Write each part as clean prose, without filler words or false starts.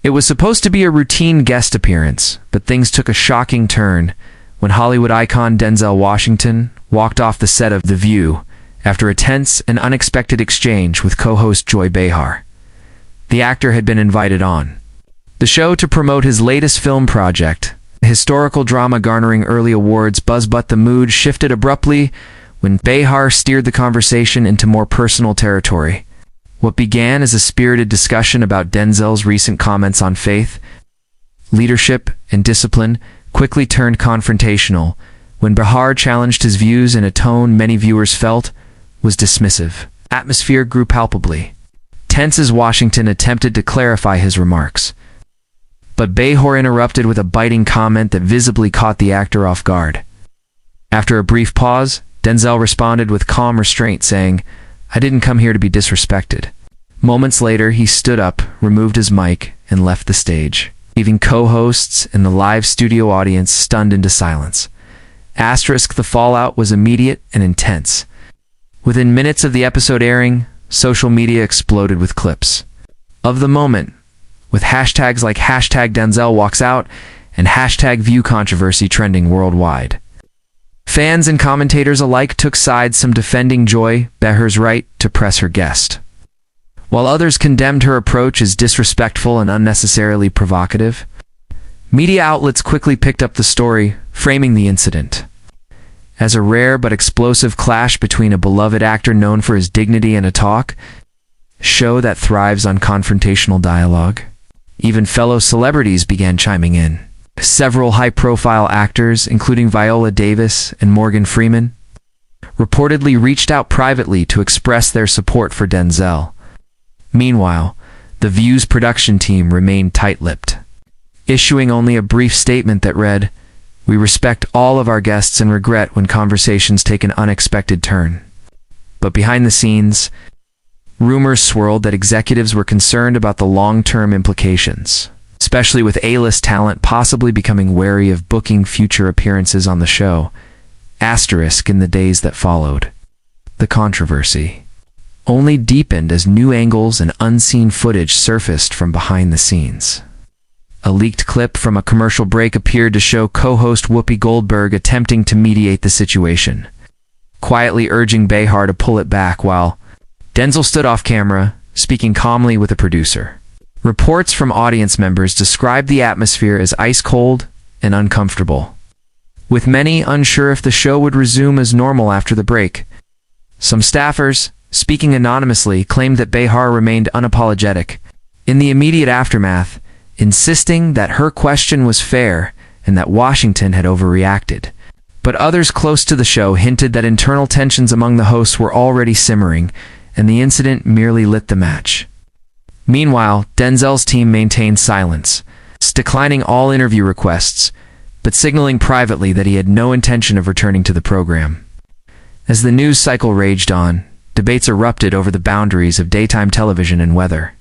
It was supposed to be a routine guest appearance, but things took a shocking turn when Hollywood icon Denzel Washington walked off the set of The View after a tense and unexpected exchange with co-host Joy Behar. The actor had been invited on the show to promote his latest film project, a historical drama garnering early awards buzz, but the mood shifted abruptly when Behar steered the conversation into more personal territory. What began as a spirited discussion about Denzel's recent comments on faith, leadership, and discipline quickly turned confrontational when Behar challenged his views in a tone many viewers felt was dismissive. Atmosphere grew palpably tense as Washington attempted to clarify his remarks. But Behar interrupted with a biting comment that visibly caught the actor off guard. After a brief pause, Denzel responded with calm restraint, saying, "I didn't come here to be disrespected." Moments later, he stood up, removed his mic, and left the stage, leaving co-hosts and the live studio audience stunned into silence. The fallout was immediate and intense. Within minutes of the episode airing, social media exploded with clips of the moment, with hashtags like #DenzelWalksOut and #ViewControversy trending worldwide. Fans and commentators alike took sides, some defending Joy Behar's right to press her guest, while others condemned her approach as disrespectful and unnecessarily provocative. Media outlets quickly picked up the story, framing the incident as a rare but explosive clash between a beloved actor known for his dignity and a talk show that thrives on confrontational dialogue. Even fellow celebrities began chiming in. Several high-profile actors, including Viola Davis and Morgan Freeman, reportedly reached out privately to express their support for Denzel. Meanwhile, The View's production team remained tight-lipped, issuing only a brief statement that read, "We respect all of our guests and regret when conversations take an unexpected turn." But behind the scenes, rumors swirled that executives were concerned about the long-term implications, especially with A-list talent possibly becoming wary of booking future appearances on the show. In the days that followed, the controversy only deepened as new angles and unseen footage surfaced from behind the scenes. A leaked clip from a commercial break appeared to show co-host Whoopi Goldberg attempting to mediate the situation, quietly urging Behar to pull it back while Denzel stood off camera, speaking calmly with a producer. Reports from audience members described the atmosphere as ice-cold and uncomfortable, with many unsure if the show would resume as normal after the break. Some staffers, speaking anonymously, claimed that Behar remained unapologetic in the immediate aftermath, insisting that her question was fair and that Washington had overreacted. But others close to the show hinted that internal tensions among the hosts were already simmering, and the incident merely lit the match. Meanwhile, Denzel's team maintained silence, declining all interview requests, but signaling privately that he had no intention of returning to the program. As the news cycle raged on, debates erupted over the boundaries of daytime television and weather.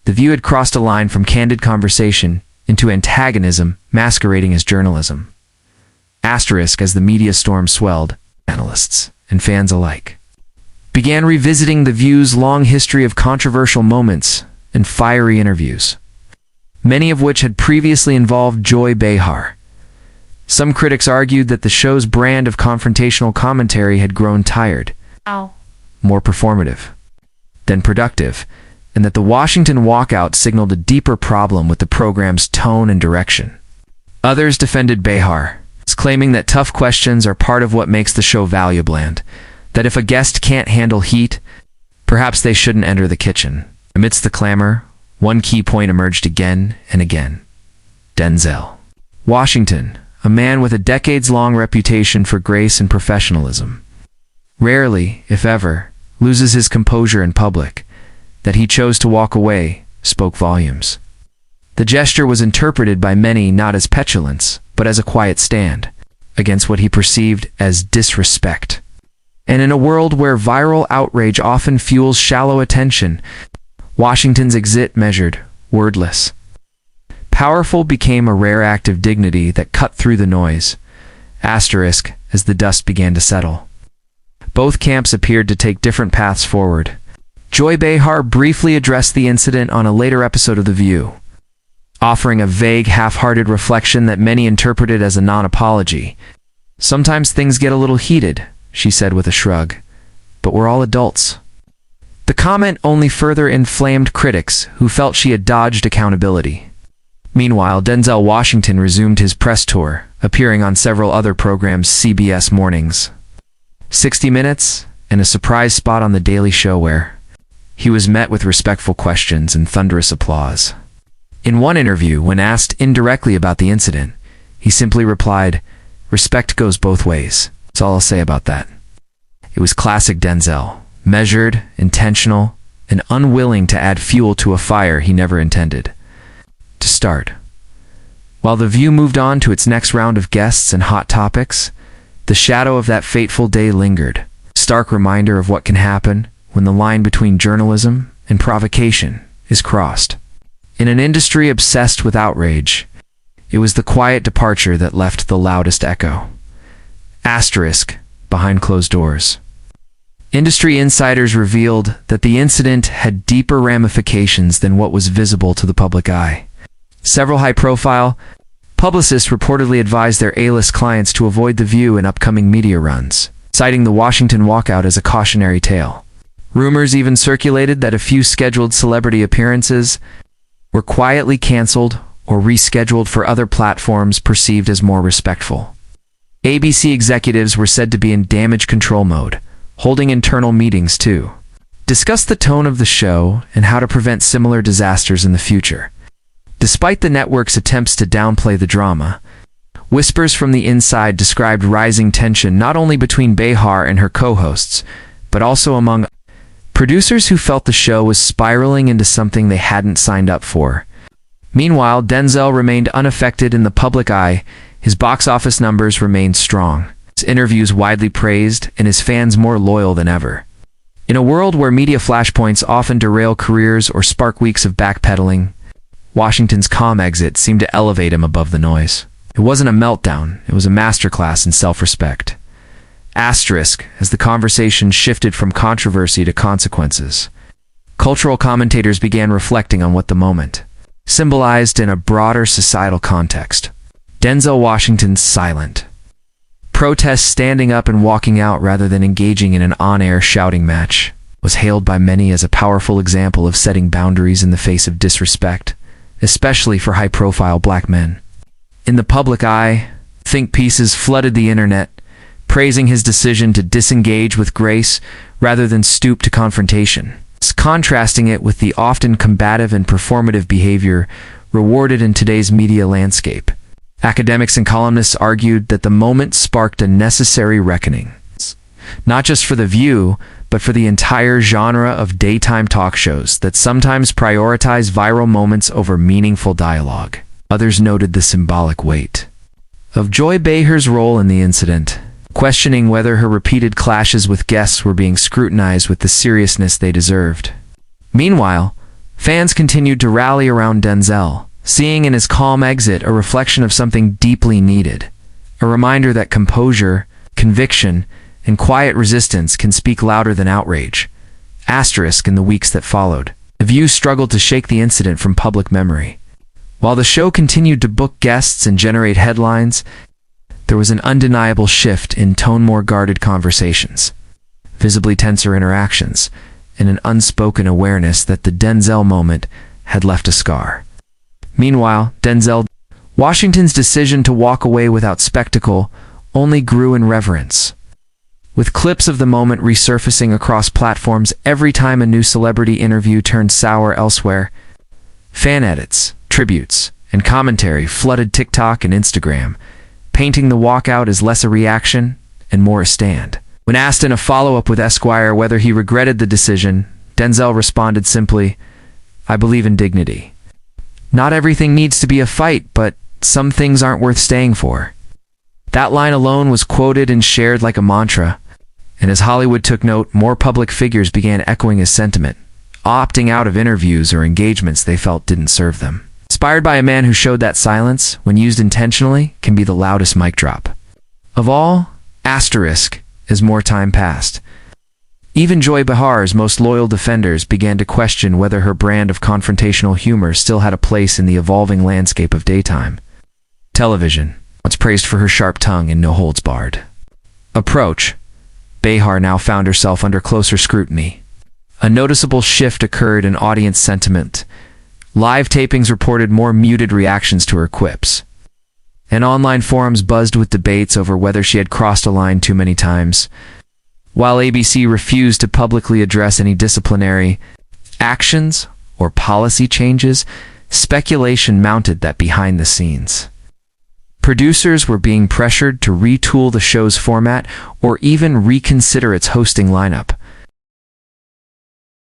The View had crossed a line from candid conversation into antagonism masquerading as journalism. As the media storm swelled, analysts and fans alike began revisiting The View's long history of controversial moments and fiery interviews, many of which had previously involved Joy Behar. Some critics argued that the show's brand of confrontational commentary had grown tired, more performative than productive, and that the Washington walkout signaled a deeper problem with the program's tone and direction. Others defended Behar, claiming that tough questions are part of what makes the show valuable and that if a guest can't handle heat, perhaps they shouldn't enter the kitchen. Amidst the clamor, one key point emerged again and again. Denzel Washington, a man with a decades-long reputation for grace and professionalism, rarely, if ever, loses his composure in public. That he chose to walk away spoke volumes. The gesture was interpreted by many not as petulance, but as a quiet stand against what he perceived as disrespect. And in a world where viral outrage often fuels shallow attention, Washington's exit measured, wordless. Powerful became a rare act of dignity that cut through the noise. As the dust began to settle, both camps appeared to take different paths forward. Joy Behar briefly addressed the incident on a later episode of The View, offering a vague, half-hearted reflection that many interpreted as a non-apology. "Sometimes things get a little heated," she said with a shrug, "but we're all adults." The comment only further inflamed critics who felt she had dodged accountability. Meanwhile, Denzel Washington resumed his press tour, appearing on several other programs' CBS mornings, 60 Minutes, and a surprise spot on The Daily Show where he was met with respectful questions and thunderous applause. In one interview, when asked indirectly about the incident, he simply replied, "Respect goes both ways. That's all I'll say about that." It was classic Denzel, measured, intentional, and unwilling to add fuel to a fire he never intended to start. While The View moved on to its next round of guests and hot topics, the shadow of that fateful day lingered, a stark reminder of what can happen when the line between journalism and provocation is crossed. In an industry obsessed with outrage, it was the quiet departure that left the loudest echo. Asterisk, behind closed doors. Industry insiders revealed that the incident had deeper ramifications than what was visible to the public eye. Several high-profile publicists reportedly advised their A-list clients to avoid The View in upcoming media runs, citing the Washington walkout as a cautionary tale. Rumors even circulated that a few scheduled celebrity appearances were quietly canceled or rescheduled for other platforms perceived as more respectful. ABC executives were said to be in damage control mode, holding internal meetings to discuss the tone of the show and how to prevent similar disasters in the future. Despite the network's attempts to downplay the drama, whispers from the inside described rising tension not only between Behar and her co-hosts, but also among producers who felt the show was spiraling into something they hadn't signed up for. Meanwhile, Denzel remained unaffected in the public eye. His box office numbers remained strong, his interviews widely praised, and his fans more loyal than ever. In a world where media flashpoints often derail careers or spark weeks of backpedaling, Washington's calm exit seemed to elevate him above the noise. It wasn't a meltdown, it was a masterclass in self-respect. Asterisk, as the conversation shifted from controversy to consequences. Cultural commentators began reflecting on what the moment symbolized in a broader societal context. Denzel Washington's silent protest, standing up and walking out rather than engaging in an on-air shouting match, was hailed by many as a powerful example of setting boundaries in the face of disrespect, especially for high-profile black men. In the public eye, think pieces flooded the internet, praising his decision to disengage with grace rather than stoop to confrontation, contrasting it with the often combative and performative behavior rewarded in today's media landscape. Academics and columnists argued that the moment sparked a necessary reckoning, not just for The View, but for the entire genre of daytime talk shows that sometimes prioritize viral moments over meaningful dialogue. Others noted the symbolic weight of Joy Behar's role in the incident, questioning whether her repeated clashes with guests were being scrutinized with the seriousness they deserved. Meanwhile, fans continued to rally around Denzel, seeing in his calm exit a reflection of something deeply needed, a reminder that composure, conviction, and quiet resistance can speak louder than outrage. Asterisk, in the weeks that followed, The View struggled to shake the incident from public memory. While the show continued to book guests and generate headlines, there was an undeniable shift in tone, more guarded conversations, visibly tenser interactions, and an unspoken awareness that the Denzel moment had left a scar. Meanwhile, Denzel Washington's decision to walk away without spectacle only grew in reverence, with clips of the moment resurfacing across platforms every time a new celebrity interview turned sour elsewhere. Fan edits, tributes, and commentary flooded TikTok and Instagram, painting the walkout as less a reaction and more a stand. When asked in a follow-up with Esquire whether he regretted the decision, Denzel responded simply, "I believe in dignity. Not everything needs to be a fight, but some things aren't worth staying for." That line alone was quoted and shared like a mantra, and as Hollywood took note, more public figures began echoing his sentiment, opting out of interviews or engagements they felt didn't serve them. Inspired by a man who showed that silence, when used intentionally, can be the loudest mic drop of all. Asterisk, as more time passed, Even Joy Behar's most loyal defenders began to question whether her brand of confrontational humor still had a place in the evolving landscape of daytime television, once praised for her sharp tongue and no-holds-barred approach. Behar now found herself under closer scrutiny. A noticeable shift occurred in audience sentiment. Live tapings reported more muted reactions to her quips, and online forums buzzed with debates over whether she had crossed a line too many times. While ABC refused to publicly address any disciplinary actions or policy changes, speculation mounted that behind the scenes, producers were being pressured to retool the show's format or even reconsider its hosting lineup.